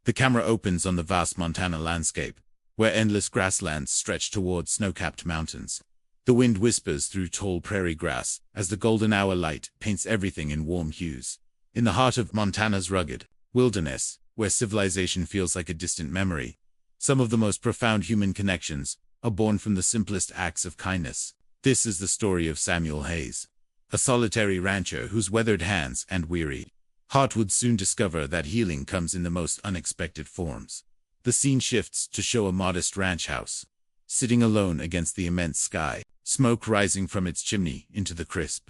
The camera opens on the vast Montana landscape, where endless grasslands stretch towards snow-capped mountains. The wind whispers through tall prairie grass as the golden hour light paints everything in warm hues. In the heart of Montana's rugged wilderness, where civilization feels like a distant memory, some of the most profound human connections are born from the simplest acts of kindness. This is the story of Samuel Hayes, a solitary rancher whose weathered hands and weary heart would soon discover that healing comes in the most unexpected forms. The scene shifts to show a modest ranch house, sitting alone against the immense sky, smoke rising from its chimney into the crisp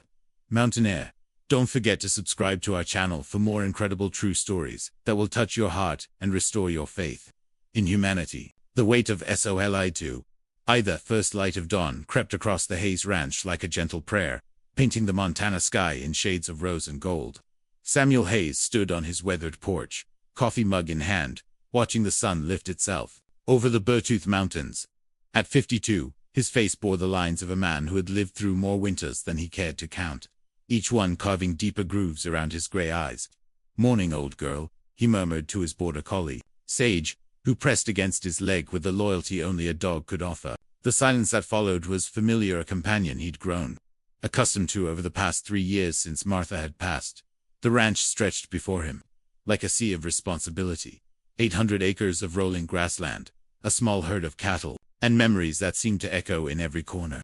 mountain air. Don't forget to subscribe to our channel for more incredible true stories that will touch your heart and restore your faith in humanity. The weight of SOLI2. The first light of dawn crept across the Hayes Ranch like a gentle prayer, painting the Montana sky in shades of rose and gold. Samuel Hayes stood on his weathered porch, coffee mug in hand, watching the sun lift itself over the Beartooth Mountains. At 52, his face bore the lines of a man who had lived through more winters than he cared to count, each one carving deeper grooves around his gray eyes. "Morning, old girl," he murmured to his border collie, Sage, who pressed against his leg with the loyalty only a dog could offer. The silence that followed was familiar, a companion he'd grown accustomed to over the past 3 years since Martha had passed. The ranch stretched before him, like a sea of responsibility. 800 acres of rolling grassland, a small herd of cattle, and memories that seemed to echo in every corner.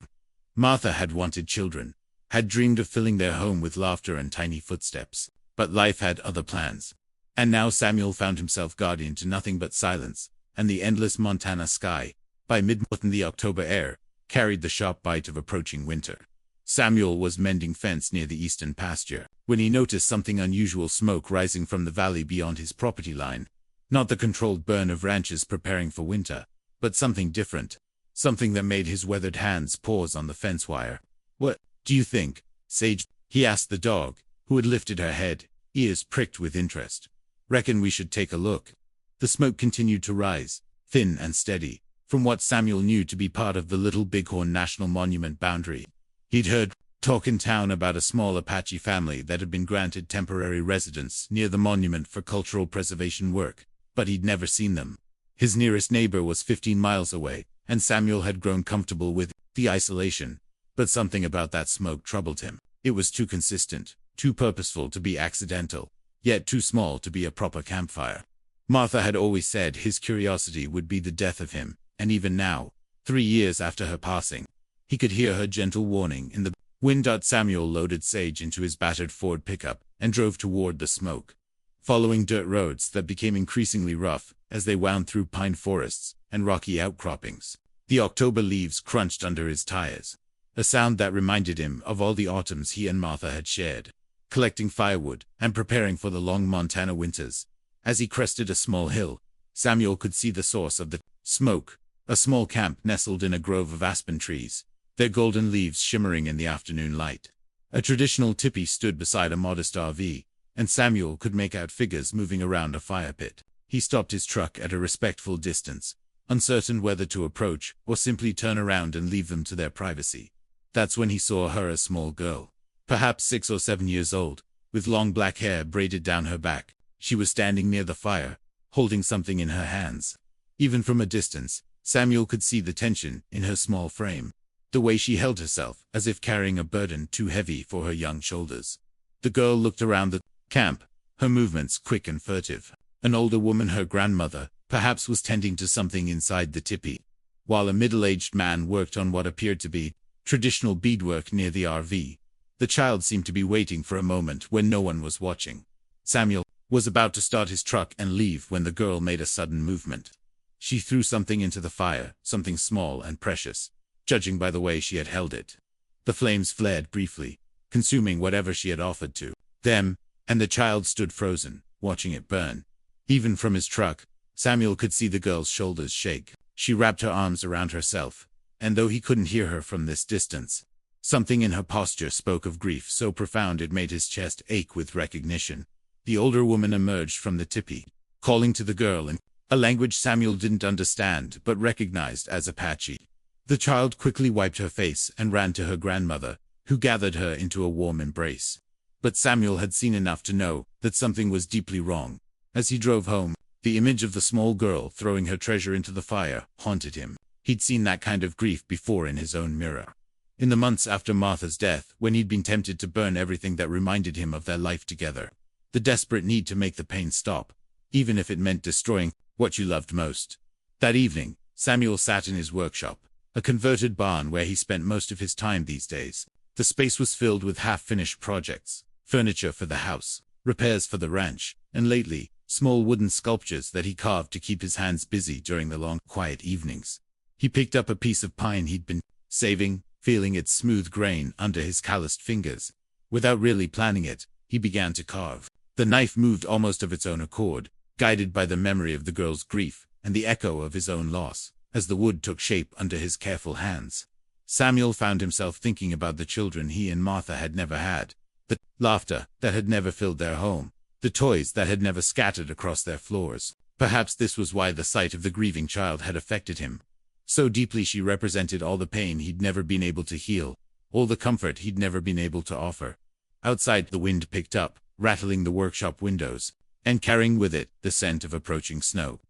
Martha had wanted children, had dreamed of filling their home with laughter and tiny footsteps, but life had other plans. And now Samuel found himself guardian to nothing but silence and the endless Montana sky. By mid-morning the October air carried the sharp bite of approaching winter. Samuel was mending fence near the eastern pasture when he noticed something unusual: smoke rising from the valley beyond his property line. Not the controlled burn of ranchers preparing for winter, but something different, something that made his weathered hands pause on the fence wire. "What do you think, Sage?" he asked the dog, who had lifted her head, ears pricked with interest. "Reckon we should take a look." The smoke continued to rise, thin and steady, from what Samuel knew to be part of the Little Bighorn National Monument boundary. He'd heard talk in town about a small Apache family that had been granted temporary residence near the monument for cultural preservation work, but he'd never seen them. His nearest neighbor was 15 miles away, and Samuel had grown comfortable with the isolation. But something about that smoke troubled him. It was too consistent, too purposeful to be accidental, yet too small to be a proper campfire. Martha had always said his curiosity would be the death of him, and even now, 3 years after her passing, he could hear her gentle warning in the wind. Samuel loaded Sage into his battered Ford pickup and drove toward the smoke, following dirt roads that became increasingly rough as they wound through pine forests and rocky outcroppings. The October leaves crunched under his tires, a sound that reminded him of all the autumns he and Martha had shared, collecting firewood and preparing for the long Montana winters. As he crested a small hill, Samuel could see the source of the smoke, a small camp nestled in a grove of aspen trees, their golden leaves shimmering in the afternoon light. A traditional tipi stood beside a modest RV, and Samuel could make out figures moving around a fire pit. He stopped his truck at a respectful distance, uncertain whether to approach or simply turn around and leave them to their privacy. That's when he saw her, a small girl, perhaps 6 or 7 years old, with long black hair braided down her back. She was standing near the fire, holding something in her hands. Even from a distance, Samuel could see the tension in her small frame, the way she held herself as if carrying a burden too heavy for her young shoulders. The girl looked around the camp, her movements quick and furtive. An older woman, her grandmother, perhaps, was tending to something inside the tipi, while a middle-aged man worked on what appeared to be traditional beadwork near the RV. The child seemed to be waiting for a moment when no one was watching. Samuel was about to start his truck and leave when the girl made a sudden movement. She threw something into the fire, something small and precious, judging by the way she had held it. The flames flared briefly, consuming whatever she had offered to them, and the child stood frozen, watching it burn. Even from his truck, Samuel could see the girl's shoulders shake. She wrapped her arms around herself, and though he couldn't hear her from this distance, something in her posture spoke of grief so profound it made his chest ache with recognition. The older woman emerged from the tipi, calling to the girl in a language Samuel didn't understand but recognized as Apache. The child quickly wiped her face and ran to her grandmother, who gathered her into a warm embrace. But Samuel had seen enough to know that something was deeply wrong. As he drove home, The image of the small girl throwing her treasure into the fire haunted him. He'd seen that kind of grief before in his own mirror. In the months after Martha's death, when he'd been tempted to burn everything that reminded him of their life together. The desperate need to make the pain stop, even if it meant destroying what you loved most. That evening, Samuel sat in his workshop, a converted barn where he spent most of his time these days. The space was filled with half-finished projects, furniture for the house, repairs for the ranch, and lately, small wooden sculptures that he carved to keep his hands busy during the long, quiet evenings. He picked up a piece of pine he'd been saving, feeling its smooth grain under his calloused fingers. Without really planning it, he began to carve. The knife moved almost of its own accord, guided by the memory of the girl's grief and the echo of his own loss, as the wood took shape under his careful hands. Samuel found himself thinking about the children he and Martha had never had, the laughter that had never filled their home, the toys that had never scattered across their floors. Perhaps this was why the sight of the grieving child had affected him. So deeply she represented all the pain he'd never been able to heal, all the comfort he'd never been able to offer. Outside, the wind picked up, rattling the workshop windows, and carrying with it the scent of approaching snow.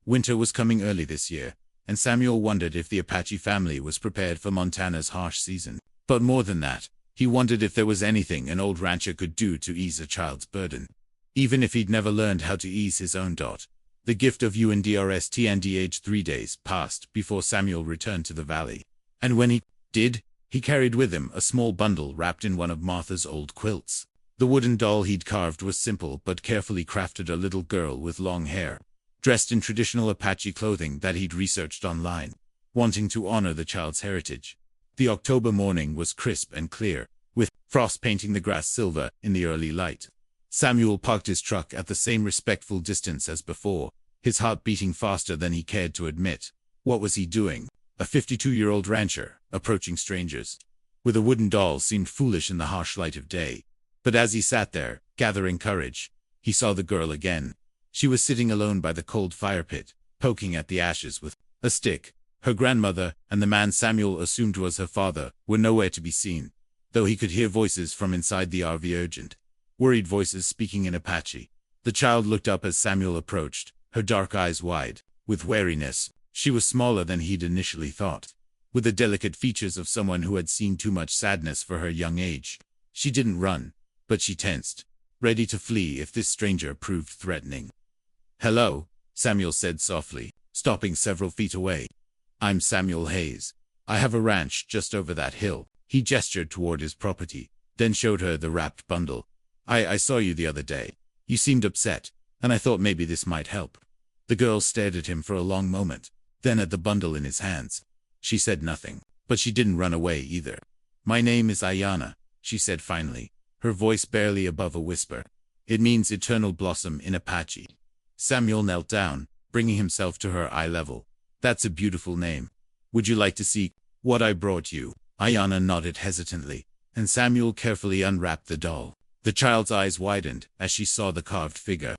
Winter was coming early this year, and Samuel wondered if the Apache family was prepared for Montana's harsh season. But more than that, he wondered if there was anything an old rancher could do to ease a child's burden. Even if he'd never learned how to ease his own. The gift of UNDRSTNDH 3 days passed before Samuel returned to the valley. And when he did, he carried with him a small bundle wrapped in one of Martha's old quilts. The wooden doll he'd carved was simple but carefully crafted, a little girl with long hair, dressed in traditional Apache clothing that he'd researched online, wanting to honor the child's heritage. The October morning was crisp and clear, with frost painting the grass silver in the early light. Samuel parked his truck at the same respectful distance as before, his heart beating faster than he cared to admit. What was he doing? A 52-year-old rancher, approaching strangers with a wooden doll seemed foolish in the harsh light of day. But as he sat there, gathering courage, he saw the girl again. She was sitting alone by the cold fire pit, poking at the ashes with a stick. Her grandmother and the man Samuel assumed was her father were nowhere to be seen, though he could hear voices from inside the RV, urgent, worried voices speaking in Apache. The child looked up as Samuel approached, her dark eyes wide with wariness. She was smaller than he'd initially thought, with the delicate features of someone who had seen too much sadness for her young age. She didn't run, but she tensed, ready to flee if this stranger proved threatening. "Hello," Samuel said softly, stopping several feet away. "I'm Samuel Hayes. I have a ranch just over that hill." He gestured toward his property, then showed her the wrapped bundle. I saw you the other day. You seemed upset, and I thought maybe this might help." The girl stared at him for a long moment, then at the bundle in his hands. She said nothing, but she didn't run away either. "My name is Ayana," she said finally, her voice barely above a whisper. "It means eternal blossom in Apache." Samuel knelt down, bringing himself to her eye level. "That's a beautiful name. Would you like to see what I brought you?" Ayana nodded hesitantly, and Samuel carefully unwrapped the doll. The child's eyes widened as she saw the carved figure,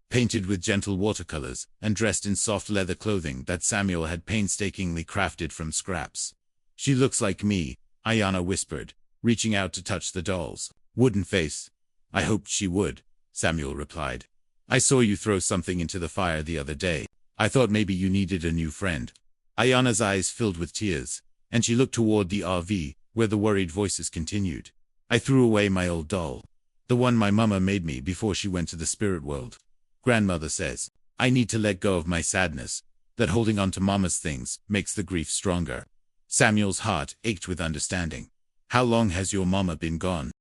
painted with gentle watercolors and dressed in soft leather clothing that Samuel had painstakingly crafted from scraps. "She looks like me," Ayana whispered, reaching out to touch the doll's wooden face. "I hoped she would," Samuel replied. "I saw you throw something into the fire the other day. I thought maybe you needed a new friend." Ayana's eyes filled with tears, and she looked toward the RV, where the worried voices continued. "I threw away my old doll. The one my mama made me before she went to the spirit world. Grandmother says I need to let go of my sadness, that holding on to mama's things makes the grief stronger." Samuel's heart ached with understanding. "How long has your mama been gone?"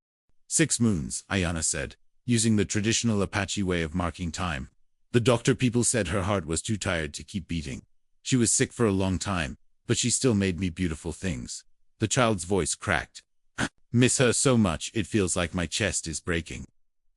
6 moons, Ayana said, using the traditional Apache way of marking time. "The doctor people said her heart was too tired to keep beating. She was sick for a long time, but she still made me beautiful things." The child's voice cracked. "Miss her so much it feels like my chest is breaking."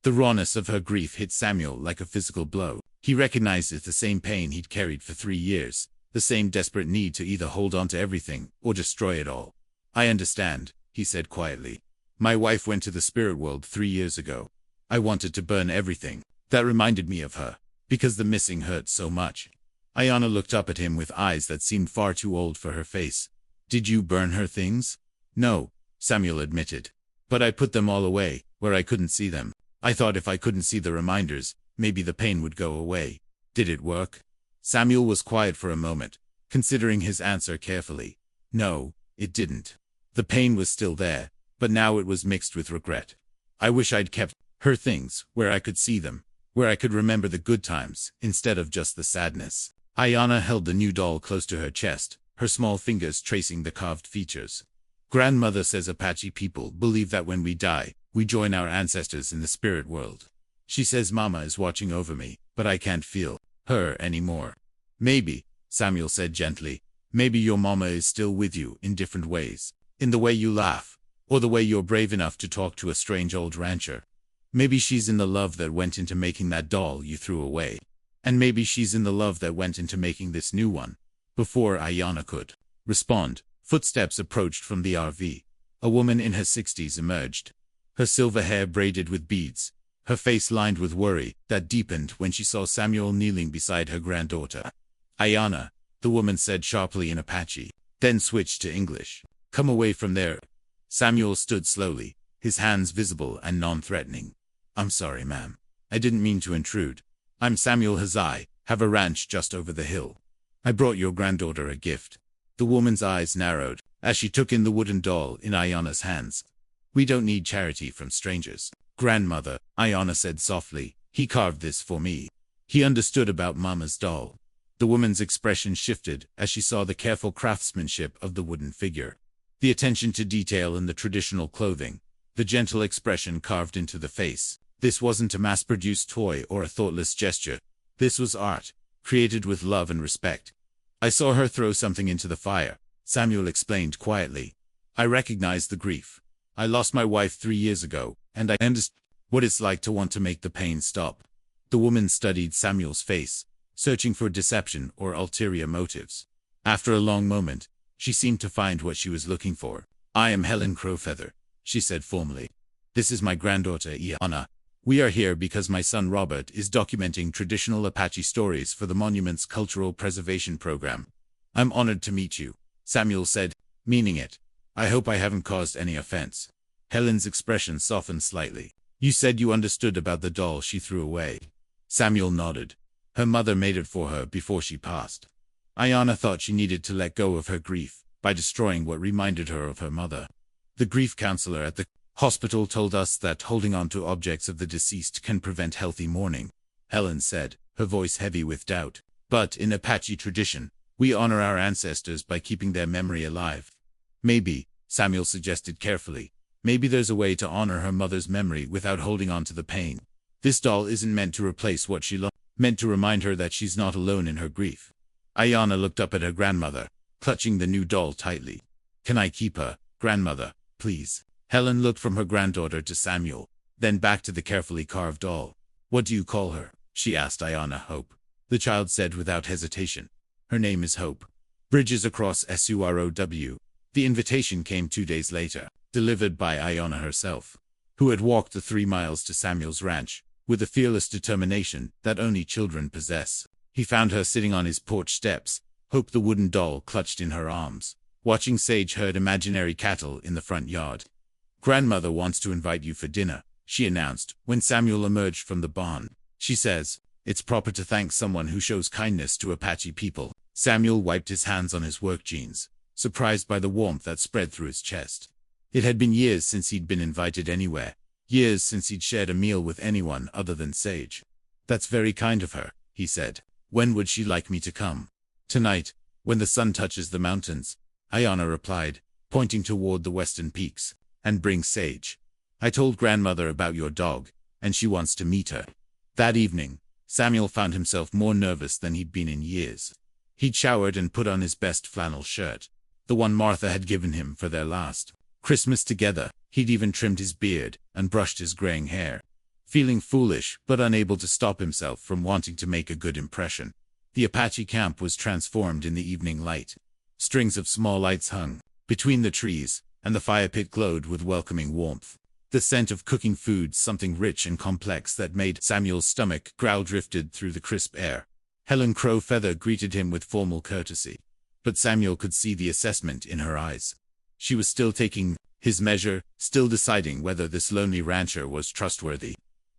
The rawness of her grief hit Samuel like a physical blow. He recognized it, the same pain he'd carried for 3 years, the same desperate need to either hold on to everything or destroy it all. "I understand," he said quietly. "My wife went to the spirit world 3 years ago. I wanted to burn everything that reminded me of her, because the missing hurt so much." Ayana looked up at him with eyes that seemed far too old for her face. "Did you burn her things?" "No," Samuel admitted. "But I put them all away, where I couldn't see them. I thought if I couldn't see the reminders, maybe the pain would go away." Did it work? Samuel was quiet for a moment, considering his answer carefully. No, it didn't. The pain was still there, but now it was mixed with regret. I wish I'd kept her things where I could see them, where I could remember the good times, instead of just the sadness. Ayana held the new doll close to her chest, her small fingers tracing the carved features. Grandmother says Apache people believe that when we die, we join our ancestors in the spirit world. She says Mama is watching over me, but I can't feel her anymore. Maybe, Samuel said gently, maybe your mama is still with you in different ways. In the way you laugh, or the way you're brave enough to talk to a strange old rancher. Maybe she's in the love that went into making that doll you threw away. And maybe she's in the love that went into making this new one. Before Ayana could respond, footsteps approached from the RV. A woman in her 60s emerged. Her silver hair braided with beads, her face lined with worry that deepened when she saw Samuel kneeling beside her granddaughter. Ayana, the woman said sharply in Apache, then switched to English. Come away from there. Samuel stood slowly, his hands visible and non-threatening. I'm sorry, ma'am. I didn't mean to intrude. I'm Samuel Hazai, have a ranch just over the hill. I brought your granddaughter a gift. The woman's eyes narrowed as she took in the wooden doll in Ayana's hands. We don't need charity from strangers. Grandmother, Ayana said softly, he carved this for me. He understood about Mama's doll. The woman's expression shifted as she saw the careful craftsmanship of the wooden figure. The attention to detail in the traditional clothing, the gentle expression carved into the face. This wasn't a mass-produced toy or a thoughtless gesture. This was art, created with love and respect. I saw her throw something into the fire, Samuel explained quietly. I recognized the grief. I lost my wife 3 years ago, and I understand what it's like to want to make the pain stop. The woman studied Samuel's face, searching for deception or ulterior motives. After a long moment, she seemed to find what she was looking for. I am Helen Crowfeather, she said formally. This is my granddaughter Iana. We are here because my son Robert is documenting traditional Apache stories for the Monument's Cultural Preservation Program. I'm honored to meet you, Samuel said, meaning it. I hope I haven't caused any offense. Helen's expression softened slightly. You said you understood about the doll she threw away. Samuel nodded. Her mother made it for her before she passed. Ayana thought she needed to let go of her grief by destroying what reminded her of her mother. The grief counselor at the hospital told us that holding on to objects of the deceased can prevent healthy mourning, Helen said, her voice heavy with doubt. But in Apache tradition, we honor our ancestors by keeping their memory alive. Maybe, Samuel suggested carefully, maybe there's a way to honor her mother's memory without holding on to the pain. This doll isn't meant to replace what she lost, meant to remind her that she's not alone in her grief. Ayana looked up at her grandmother, clutching the new doll tightly. Can I keep her, grandmother, please? Helen looked from her granddaughter to Samuel, then back to the carefully carved doll. What do you call her? She asked Ayana. Hope. The child said without hesitation. Her name is Hope. Bridges across SUROW. The invitation came 2 days later, delivered by Ayana herself, who had walked the 3 miles to Samuel's ranch, with a fearless determination that only children possess. He found her sitting on his porch steps, Hope the wooden doll clutched in her arms, watching Sage herd imaginary cattle in the front yard. Grandmother wants to invite you for dinner, she announced, when Samuel emerged from the barn. She says, it's proper to thank someone who shows kindness to Apache people. Samuel wiped his hands on his work jeans, surprised by the warmth that spread through his chest. It had been years since he'd been invited anywhere, years since he'd shared a meal with anyone other than Sage. That's very kind of her, he said. When would she like me to come? Tonight, when the sun touches the mountains, Ayana replied, pointing toward the western peaks. And bring Sage. I told grandmother about your dog, and she wants to meet her. That evening, Samuel found himself more nervous than he'd been in years. He'd showered and put on his best flannel shirt, the one Martha had given him for their last Christmas together. He'd even trimmed his beard and brushed his graying hair, feeling foolish but unable to stop himself from wanting to make a good impression. The Apache camp was transformed in the evening light. Strings of small lights hung between the trees, and the fire pit glowed with welcoming warmth. The scent of cooking food, something rich and complex that made Samuel's stomach growl, drifted through the crisp air. Helen Crowfeather greeted him with formal courtesy, but Samuel could see the assessment in her eyes. She was still taking his measure, still deciding whether this lonely rancher was trustworthy.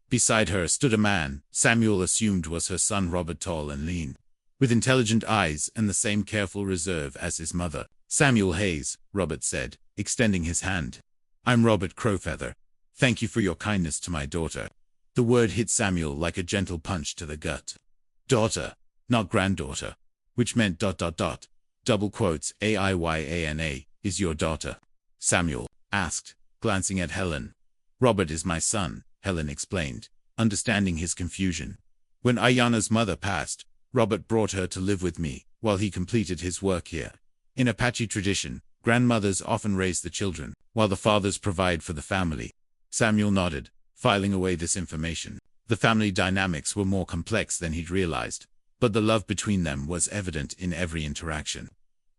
Beside her stood a man Samuel assumed was her son Robert, tall and lean, with intelligent eyes and the same careful reserve as his mother. "Samuel Hayes," Robert said, extending his hand. "I'm Robert Crowfeather. Thank you for your kindness to my daughter." The word hit Samuel like a gentle punch to the gut. Daughter, not granddaughter, which meant ... double quotes, Aiyana, is your daughter? Samuel asked, glancing at Helen. "Robert is my son," Helen explained, understanding his confusion. "When Aiyana's mother passed, Robert brought her to live with me while he completed his work here. In Apache tradition, grandmothers often raise the children, while the fathers provide for the family." Samuel nodded, filing away this information. The family dynamics were more complex than he'd realized, but the love between them was evident in every interaction.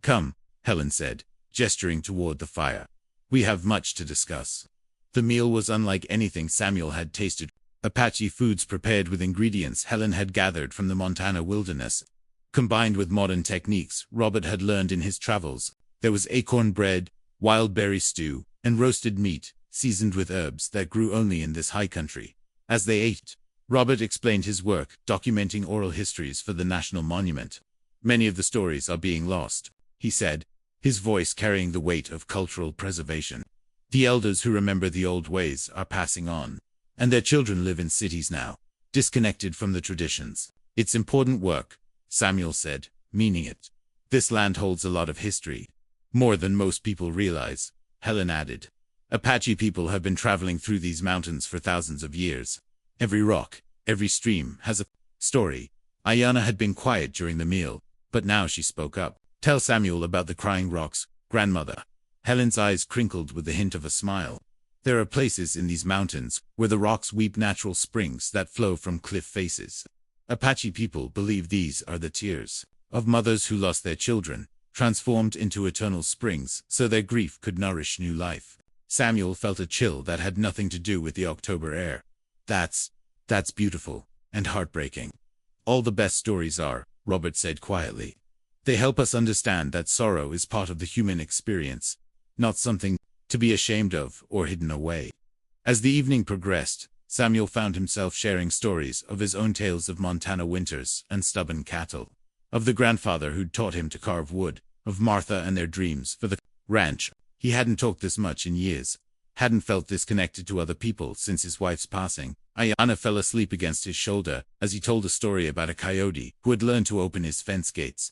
"Come," Helen said, gesturing toward the fire. "We have much to discuss." The meal was unlike anything Samuel had tasted. Apache foods prepared with ingredients Helen had gathered from the Montana wilderness, combined with modern techniques Robert had learned in his travels. There was acorn bread, wild berry stew, and roasted meat, seasoned with herbs that grew only in this high country. As they ate, Robert explained his work, documenting oral histories for the National Monument. "Many of the stories are being lost," he said, his voice carrying the weight of cultural preservation. "The elders who remember the old ways are passing on, and their children live in cities now, disconnected from the traditions. It's important work," Samuel said, meaning it. "This land holds a lot of history. More than most people realize," Helen added. "Apache people have been traveling through these mountains for thousands of years. Every rock, every stream has a story." Aiyana had been quiet during the meal, but now she spoke up. "Tell Samuel about the crying rocks, grandmother." Helen's eyes crinkled with the hint of a smile. "There are places in these mountains where the rocks weep natural springs that flow from cliff faces. Apache people believe these are the tears of mothers who lost their children, transformed into eternal springs so their grief could nourish new life." Samuel felt a chill that had nothing to do with the October air. That's beautiful and heartbreaking." "All the best stories are," Robert said quietly. "They help us understand that sorrow is part of the human experience, not something to be ashamed of or hidden away." As the evening progressed, Samuel found himself sharing stories of his own tales of Montana winters and stubborn cattle, of the grandfather who'd taught him to carve wood, of Martha and their dreams for the ranch. He hadn't talked this much in years, hadn't felt this connected to other people since his wife's passing. Aiyana fell asleep against his shoulder as he told a story about a coyote who had learned to open his fence gates,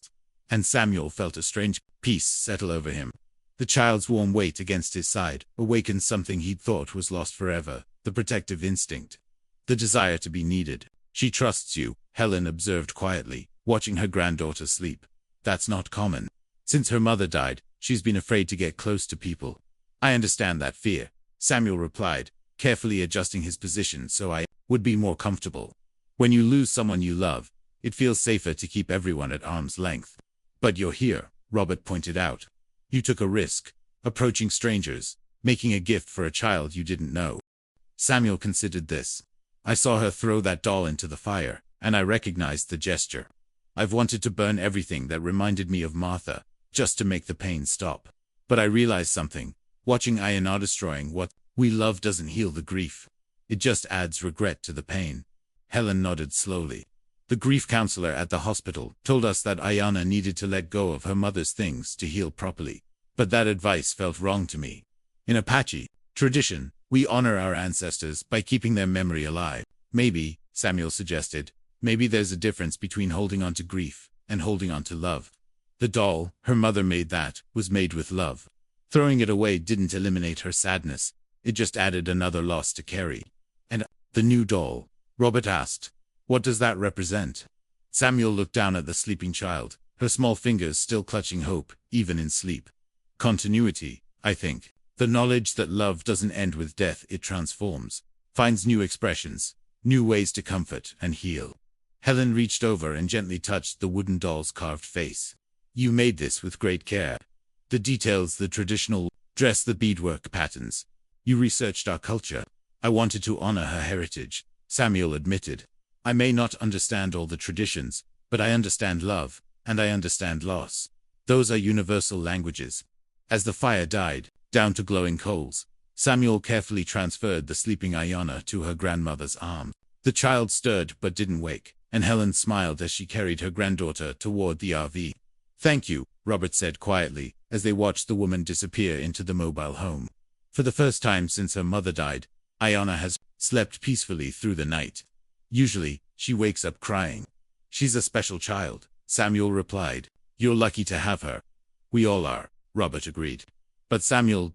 and Samuel felt a strange peace settle over him. The child's warm weight against his side awakened something he'd thought was lost forever, the protective instinct, the desire to be needed. "She trusts you," Helen observed quietly, watching her granddaughter sleep. "That's not common. Since her mother died, she's been afraid to get close to people." "I understand that fear," Samuel replied, carefully adjusting his position so I would be more comfortable. "When you lose someone you love, it feels safer to keep everyone at arm's length." "But you're here," Robert pointed out. "You took a risk, approaching strangers, making a gift for a child you didn't know." Samuel considered this. "I saw her throw that doll into the fire, and I recognized the gesture. I've wanted to burn everything that reminded me of Martha, just to make the pain stop. But I realized something. Watching Aiyana destroying what we love doesn't heal the grief. It just adds regret to the pain." Helen nodded slowly. "The grief counselor at the hospital told us that Aiyana needed to let go of her mother's things to heal properly. But that advice felt wrong to me. In Apache tradition, we honor our ancestors by keeping their memory alive. Maybe," Samuel suggested, "maybe there's a difference between holding on to grief and holding on to love. The doll her mother made that was made with love. Throwing it away didn't eliminate her sadness. It just added another loss to carry." "And the new doll?" Robert asked. "What does that represent?" Samuel looked down at the sleeping child, her small fingers still clutching hope, even in sleep. "Continuity, I think. The knowledge that love doesn't end with death, it transforms, finds new expressions, new ways to comfort and heal." Helen reached over and gently touched the wooden doll's carved face. "You made this with great care. The details, the traditional dress, the beadwork patterns. You researched our culture." "I wanted to honor her heritage," Samuel admitted. "I may not understand all the traditions, but I understand love, and I understand loss. Those are universal languages." As the fire died down to glowing coals, Samuel carefully transferred the sleeping Ayanna to her grandmother's arms. The child stirred but didn't wake, and Helen smiled as she carried her granddaughter toward the RV. "Thank you," Robert said quietly, as they watched the woman disappear into the mobile home. For the first time since her mother died, Ayanna has slept peacefully through the night. Usually, she wakes up crying. "She's a special child," Samuel replied. "You're lucky to have her." "We all are," Robert agreed. "But Samuel,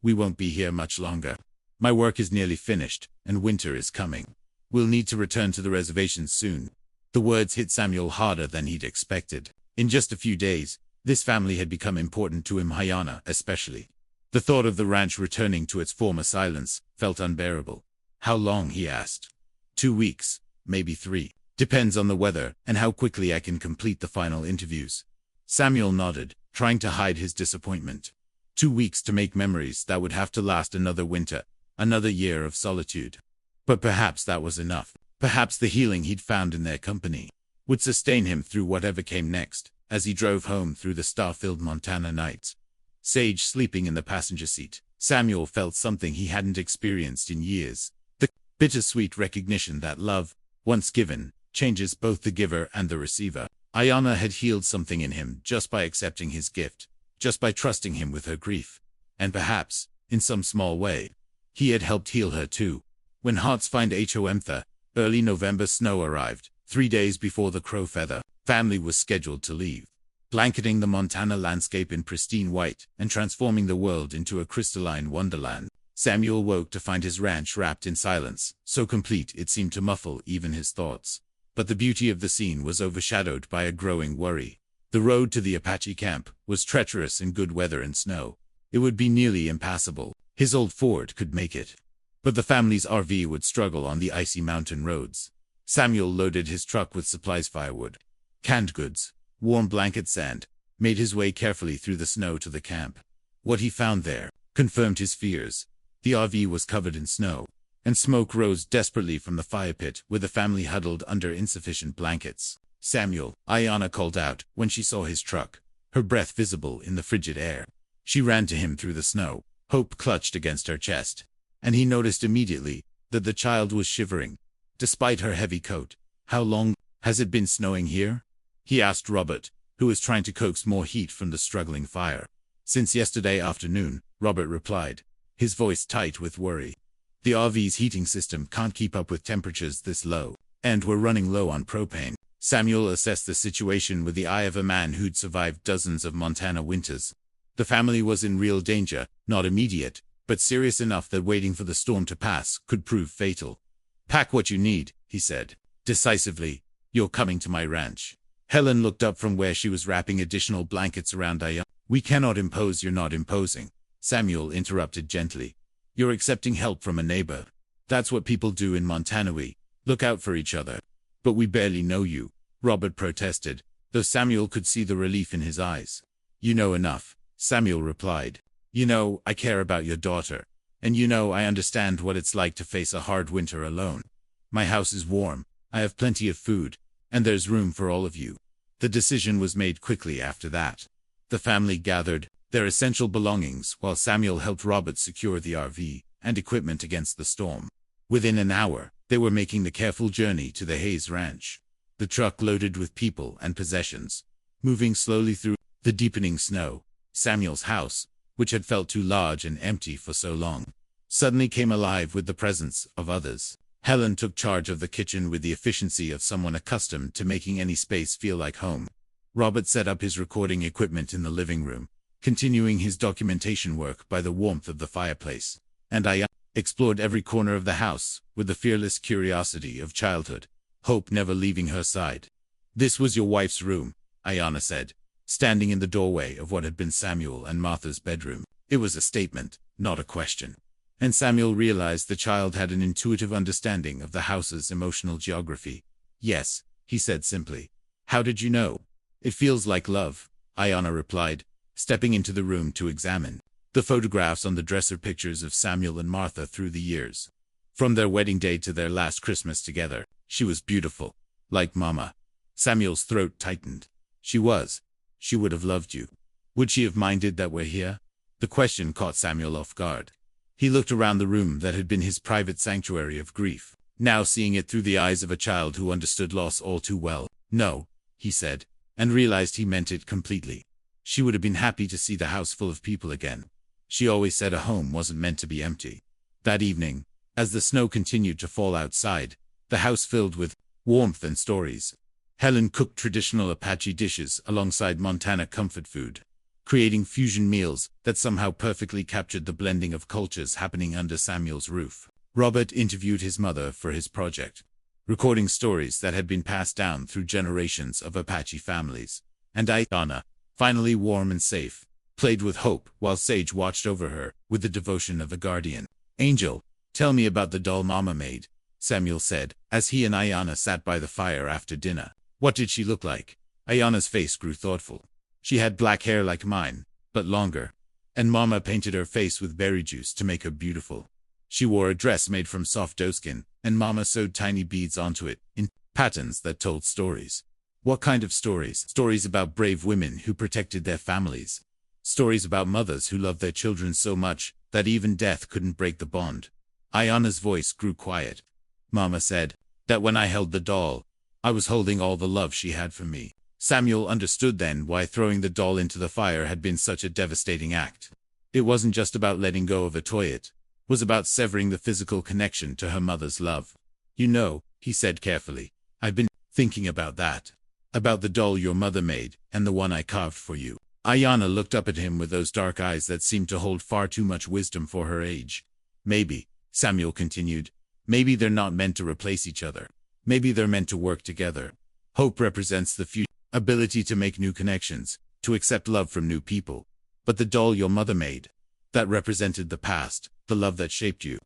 we won't be here much longer. My work is nearly finished, and winter is coming. We'll need to return to the reservations soon." The words hit Samuel harder than he'd expected. In just a few days, this family had become important to him, Ayanna especially. The thought of the ranch returning to its former silence felt unbearable. "How long?" he asked. 2 weeks, maybe 3. Depends on the weather and how quickly I can complete the final interviews." Samuel nodded, trying to hide his disappointment. 2 weeks to make memories that would have to last another winter, another year of solitude. But perhaps that was enough. Perhaps the healing he'd found in their company would sustain him through whatever came next. As he drove home through the star-filled Montana nights, Sage sleeping in the passenger seat, Samuel felt something he hadn't experienced in years. The bittersweet recognition that love, once given, changes both the giver and the receiver. Ayanna had healed something in him just by accepting his gift, just by trusting him with her grief. And perhaps, in some small way, he had helped heal her too. When hearts find HOMtha, early November snow arrived, 3 days before the crow feather. Family was scheduled to leave, blanketing the Montana landscape in pristine white and transforming the world into a crystalline wonderland. Samuel woke to find his ranch wrapped in silence, so complete it seemed to muffle even his thoughts. But the beauty of the scene was overshadowed by a growing worry. The road to the Apache camp was treacherous in good weather and snow. It would be nearly impassable. His old Ford could make it, but the family's RV would struggle on the icy mountain roads. Samuel loaded his truck with supplies: firewood, canned goods, warm blankets, and made his way carefully through the snow to the camp. What he found there confirmed his fears. The RV was covered in snow, and smoke rose desperately from the fire pit where the family huddled under insufficient blankets. "Samuel," Ayanna called out when she saw his truck, her breath visible in the frigid air. She ran to him through the snow, hope clutched against her chest, and he noticed immediately that the child was shivering, despite her heavy coat. "How long has it been snowing here?" he asked Robert, who was trying to coax more heat from the struggling fire. "Since yesterday afternoon," Robert replied, his voice tight with worry. "The RV's heating system can't keep up with temperatures this low, and we're running low on propane." Samuel assessed the situation with the eye of a man who'd survived dozens of Montana winters. The family was in real danger, not immediate, but serious enough that waiting for the storm to pass could prove fatal. "Pack what you need," he said decisively. "You're coming to my ranch." Helen looked up from where she was wrapping additional blankets around Ayanna. "We cannot impose. You're not imposing," Samuel interrupted gently. "You're accepting help from a neighbor. That's what people do in Montana. We look out for each other." "But we barely know you," Robert protested, though Samuel could see the relief in his eyes. "You know enough," Samuel replied. "You know I care about your daughter, and you know I understand what it's like to face a hard winter alone. My house is warm, I have plenty of food, and there's room for all of you." The decision was made quickly after that. The family gathered their essential belongings while Samuel helped Robert secure the RV and equipment against the storm. Within an hour, they were making the careful journey to the Hayes Ranch, the truck loaded with people and possessions, moving slowly through the deepening snow. Samuel's house, which had felt too large and empty for so long, suddenly came alive with the presence of others. Helen took charge of the kitchen with the efficiency of someone accustomed to making any space feel like home. Robert set up his recording equipment in the living room, continuing his documentation work by the warmth of the fireplace. And Ayanna explored every corner of the house with the fearless curiosity of childhood, hope never leaving her side. "This was your wife's room," Ayanna said, standing in the doorway of what had been Samuel and Martha's bedroom. It was a statement, not a question. And Samuel realized the child had an intuitive understanding of the house's emotional geography. "Yes," he said simply. "How did you know?" "It feels like love," Ayanna replied, stepping into the room to examine the photographs on the dresser, pictures of Samuel and Martha through the years. From their wedding day to their last Christmas together, she was beautiful. Like Mama. Samuel's throat tightened. She was. She would have loved you. Would she have minded that we're here? The question caught Samuel off guard. He looked around the room that had been his private sanctuary of grief, now seeing it through the eyes of a child who understood loss all too well. "No," he said, and realized he meant it completely. She would have been happy to see the house full of people again. She always said a home wasn't meant to be empty. That evening, as the snow continued to fall outside, the house filled with warmth and stories. Helen cooked traditional Apache dishes alongside Montana comfort food, creating fusion meals that somehow perfectly captured the blending of cultures happening under Samuel's roof. Robert interviewed his mother for his project, recording stories that had been passed down through generations of Apache families. And Ayana, finally warm and safe, played with hope while Sage watched over her with the devotion of a guardian. "Angel, tell me about the doll Mama made," Samuel said, as he and Ayana sat by the fire after dinner. "What did she look like?" Ayana's face grew thoughtful. "She had black hair like mine, but longer. And Mama painted her face with berry juice to make her beautiful. She wore a dress made from soft doeskin, and Mama sewed tiny beads onto it, in patterns that told stories." "What kind of stories?" "Stories about brave women who protected their families. Stories about mothers who loved their children so much that even death couldn't break the bond." Ayana's voice grew quiet. "Mama said that when I held the doll, I was holding all the love she had for me." Samuel understood then why throwing the doll into the fire had been such a devastating act. It wasn't just about letting go of a toy, it was about severing the physical connection to her mother's love. "You know," he said carefully, "I've been thinking about that. About the doll your mother made, and the one I carved for you." Ayana looked up at him with those dark eyes that seemed to hold far too much wisdom for her age. "Maybe," Samuel continued, "maybe they're not meant to replace each other. Maybe they're meant to work together. Hope represents the future, ability to make new connections, to accept love from new people. But the doll your mother made, that represented the past, the love that shaped you."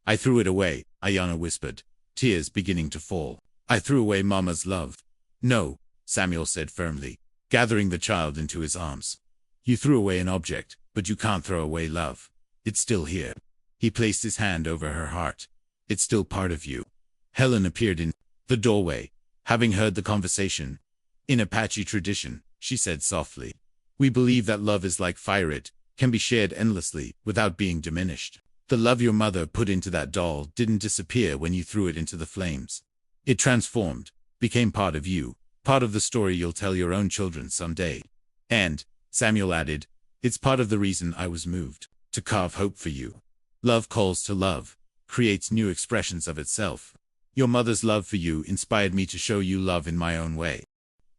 "I threw it away," Ayana whispered, tears beginning to fall. "I threw away Mama's love." "No," Samuel said firmly, gathering the child into his arms. "You threw away an object, but you can't throw away love. It's still here." He placed his hand over her heart. "It's still part of you." Helen appeared in the doorway, having heard the conversation. "In Apache tradition," she said softly, "we believe that love is like fire. It can be shared endlessly without being diminished. The love your mother put into that doll didn't disappear when you threw it into the flames. It transformed, became part of you, part of the story you'll tell your own children someday. And," Samuel added, "it's part of the reason I was moved to carve hope for you. Love calls to love, creates new expressions of itself. Your mother's love for you inspired me to show you love in my own way."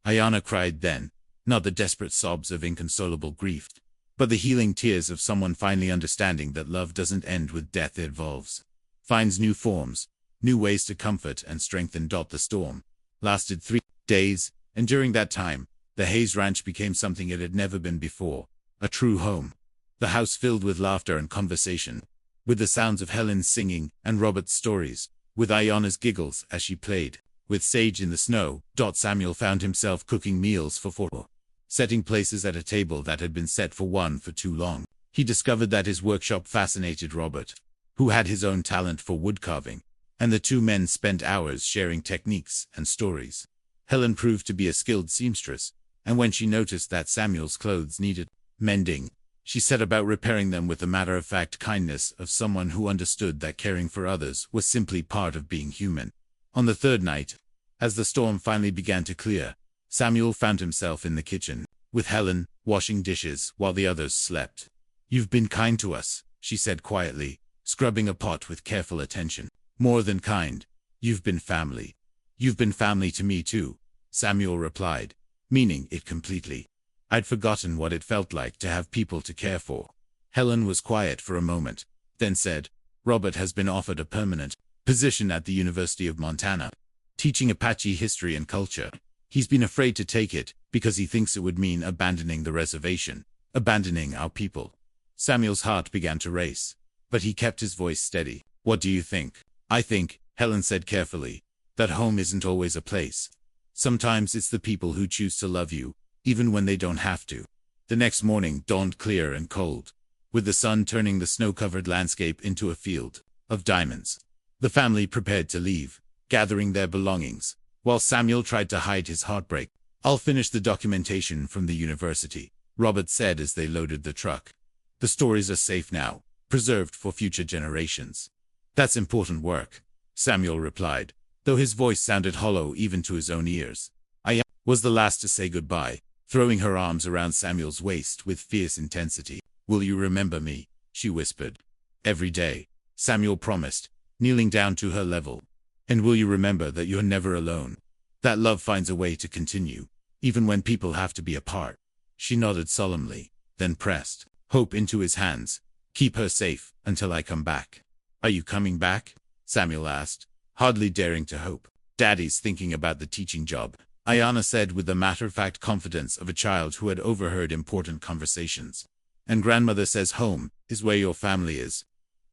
Ayana cried then, not the desperate sobs of inconsolable grief, but the healing tears of someone finally understanding that love doesn't end with death. It evolves, finds new forms, new ways to comfort and strengthen. The storm lasted 3 days, and during that time, the Hayes Ranch became something it had never been before, a true home. The house filled with laughter and conversation, with the sounds of Helen's singing and Robert's stories, with Ayana's giggles as she played with Sage in the snow. Samuel found himself cooking meals for 4, setting places at a table that had been set for one for too long. He discovered that his workshop fascinated Robert, who had his own talent for wood carving, and the two men spent hours sharing techniques and stories. Helen proved to be a skilled seamstress, and when she noticed that Samuel's clothes needed mending, she set about repairing them with the matter-of-fact kindness of someone who understood that caring for others was simply part of being human. On the 3rd night, as the storm finally began to clear, Samuel found himself in the kitchen, with Helen, washing dishes while the others slept. "You've been kind to us," she said quietly, scrubbing a pot with careful attention. "More than kind. You've been family." "You've been family to me too," Samuel replied, meaning it completely. "I'd forgotten what it felt like to have people to care for." Helen was quiet for a moment, then said, "Robert has been offered a permanent position at the University of Montana, teaching Apache history and culture. He's been afraid to take it because he thinks it would mean abandoning the reservation, abandoning our people." Samuel's heart began to race, but he kept his voice steady. "What do you think?" "I think," Helen said carefully, "that home isn't always a place. Sometimes it's the people who choose to love you, even when they don't have to." The next morning dawned clear and cold, with the sun turning the snow-covered landscape into a field of diamonds. The family prepared to leave, gathering their belongings, while Samuel tried to hide his heartbreak. "I'll finish the documentation from the university," Robert said as they loaded the truck. "The stories are safe now, preserved for future generations. That's important work, Samuel replied, though his voice sounded hollow even to his own ears. Ayana was the last to say goodbye, throwing her arms around Samuel's waist with fierce intensity. Will you remember me? She whispered. Every day, Samuel promised, kneeling down to her level. And will you remember that you're never alone? That love finds a way to continue, even when people have to be apart. She nodded solemnly, then pressed hope into his hands. Keep her safe until I come back. Are you coming back? Samuel asked, hardly daring to hope. Daddy's thinking about the teaching job, Ayana said with the matter-of-fact confidence of a child who had overheard important conversations. And grandmother says home is where your family is.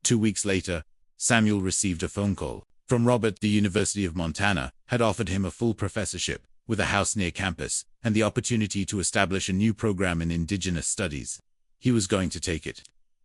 2 weeks later, Samuel received a phone call from Robert. The University of Montana had offered him a full professorship with a house near campus and the opportunity to establish a new program in Indigenous studies. He was going to take it.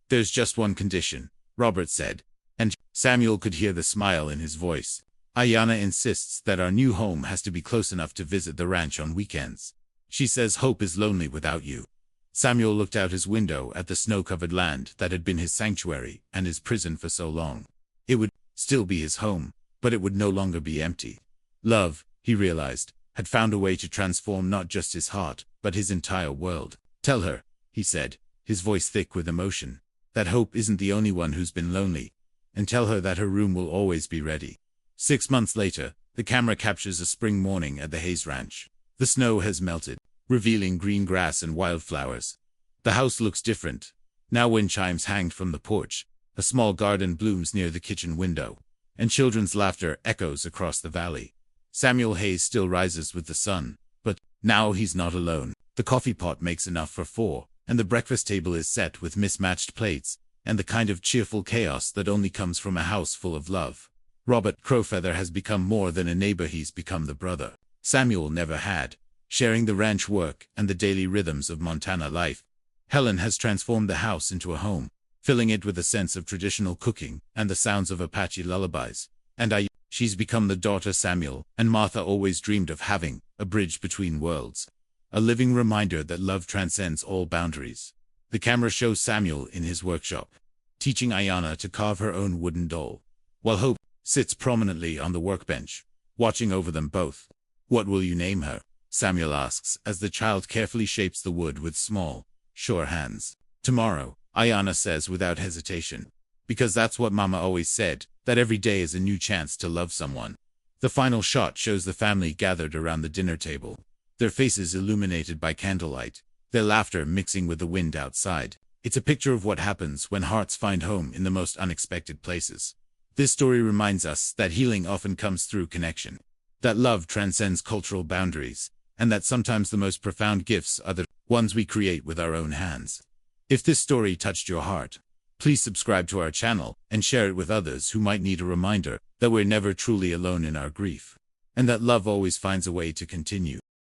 There's just one condition, Robert said, and Samuel could hear the smile in his voice. Ayana insists that our new home has to be close enough to visit the ranch on weekends. She says hope is lonely without you. Samuel looked out his window at the snow-covered land that had been his sanctuary and his prison for so long. It would still be his home, but it would no longer be empty. Love, he realized, had found a way to transform not just his heart, but his entire world. Tell her, he said, his voice thick with emotion, that hope isn't the only one who's been lonely, and tell her that her room will always be ready. 6 months later, the camera captures a spring morning at the Hayes Ranch. The snow has melted, revealing green grass and wildflowers. The house looks different. Now wind chimes hang from the porch, a small garden blooms near the kitchen window, and children's laughter echoes across the valley. Samuel Hayes still rises with the sun, but now he's not alone. The coffee pot makes enough for 4, and the breakfast table is set with mismatched plates, and the kind of cheerful chaos that only comes from a house full of love. Robert Crowfeather has become more than a neighbor, he's become the brother Samuel never had, sharing the ranch work and the daily rhythms of Montana life. Helen has transformed the house into a home, filling it with a sense of traditional cooking and the sounds of Apache lullabies. And she's become the daughter Samuel and Martha always dreamed of having, a bridge between worlds. A living reminder that love transcends all boundaries. The camera shows Samuel in his workshop, teaching Ayana to carve her own wooden doll, while Hope sits prominently on the workbench, watching over them both. What will you name her? Samuel asks as the child carefully shapes the wood with small, sure hands. Tomorrow, Ayana says without hesitation. Because that's what Mama always said, that every day is a new chance to love someone. The final shot shows the family gathered around the dinner table, their faces illuminated by candlelight, their laughter mixing with the wind outside. It's a picture of what happens when hearts find home in the most unexpected places. This story reminds us that healing often comes through connection, that love transcends cultural boundaries, and that sometimes the most profound gifts are the ones we create with our own hands. If this story touched your heart, please subscribe to our channel and share it with others who might need a reminder that we're never truly alone in our grief, and that love always finds a way to continue.